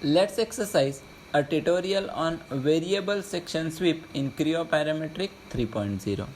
Let's exercise a tutorial on variable section sweep in Creo Parametric 3.0.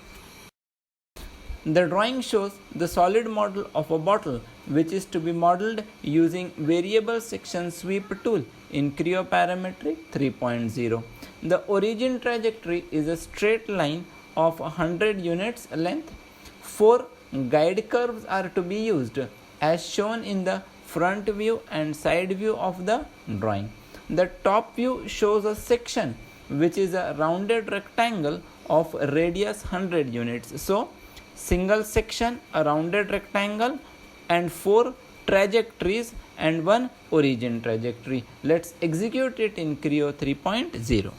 The drawing shows the solid model of a bottle which is to be modeled using variable section sweep tool in Creo Parametric 3.0. The origin trajectory is a straight line of 100 units length. 4 guide curves are to be used as shown in the front view and side view of the drawing. The top view shows a section which is a rounded rectangle of radius 100 units. So, single section, a rounded rectangle, and 4 trajectories and 1 origin trajectory. Let's execute it in Creo 3.0.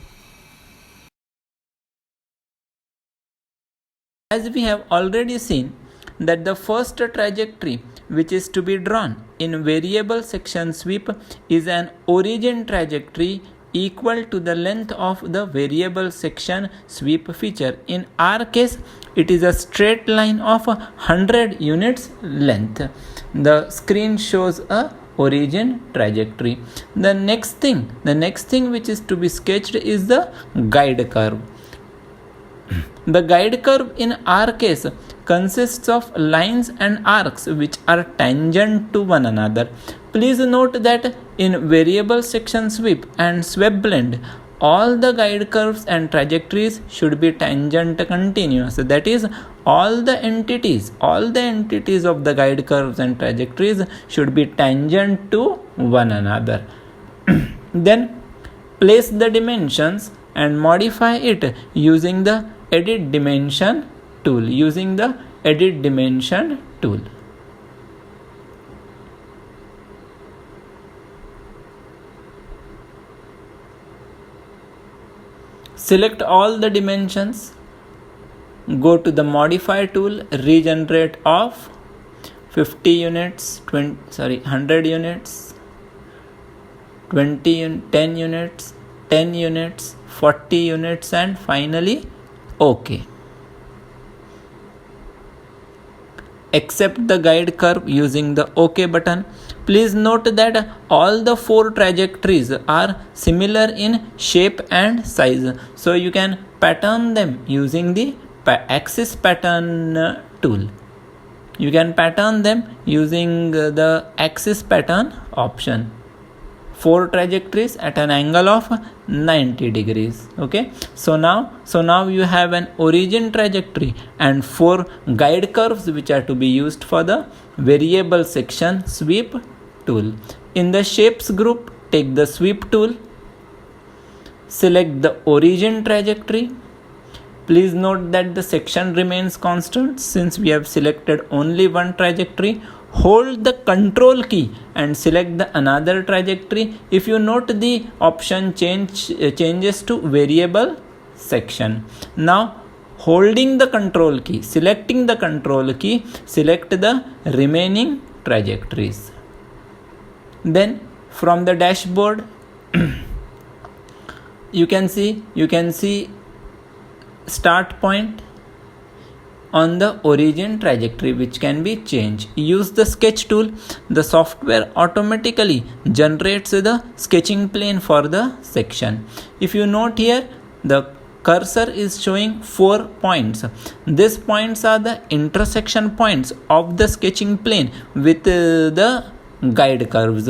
As we have already seen that the first trajectory which is to be drawn in variable section sweep is an origin trajectory equal to the length of the variable section sweep feature. In our case, it is a straight line of 100 units length. The screen shows a origin trajectory. The next thing which is to be sketched is the guide curve. The guide curve in our case consists of lines and arcs which are tangent to one another. Please note that in variable section sweep and swept blend, all the guide curves and trajectories should be tangent continuous. That is, all the entities of the guide curves and trajectories should be tangent to one another. Then place the dimensions and modify it using the edit dimension tool. Select all the dimensions, go to the modify tool, regenerate of 50 units, 100 units, 10 units, 10 units, 40 units, and finally OK. Accept the guide curve using the OK button. Please note that all the 4 trajectories are similar in shape and size. So you can pattern them using the axis pattern tool. You can pattern them using the axis pattern option. 4 trajectories at an angle of 90 degrees. Okay, so now you have an origin trajectory and 4 guide curves which are to be used for the variable section sweep tool. In the shapes group, take the sweep tool, select the origin trajectory. Please note that the section remains constant since we have selected only one trajectory. Hold the control key and select the another trajectory. If you note, the option changes to variable section. Now holding the control key, selecting the control key, select the remaining trajectories. Then from the dashboard you can see start point on the origin trajectory which can be changed. Use the sketch tool. The software automatically generates the sketching plane for the section. If you note here, the cursor is showing 4 points. These points are the intersection points of the sketching plane with the guide curves.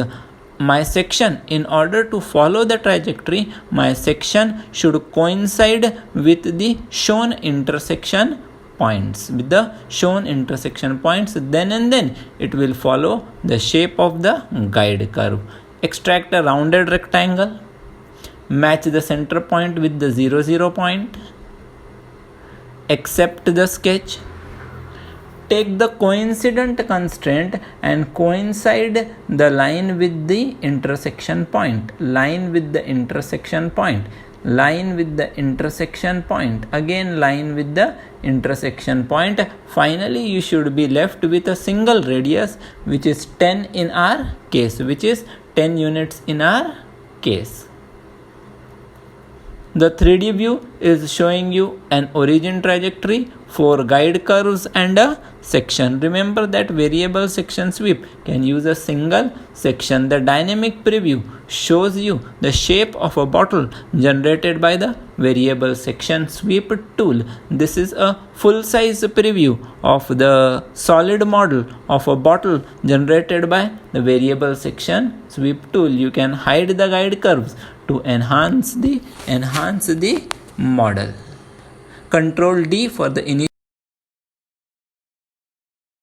My section, in order to follow the trajectory, my section should coincide with the shown intersection points. Then it will follow the shape of the guide curve. Extract a rounded rectangle, match the center point with the 0 point, accept the sketch, take the coincident constraint and coincide the line with the intersection point, again line with the intersection point. Finally, you should be left with a single radius which is 10 in our case, 10 units in our case. The 3D view is showing you an origin trajectory, 4 guide curves and a section. Remember that variable section sweep can use a single section. The dynamic preview shows you the shape of a bottle generated by the variable section sweep tool. This is a full size preview of the solid model of a bottle generated by the variable section sweep tool. You can hide the guide curves to enhance the model. Control D for the initial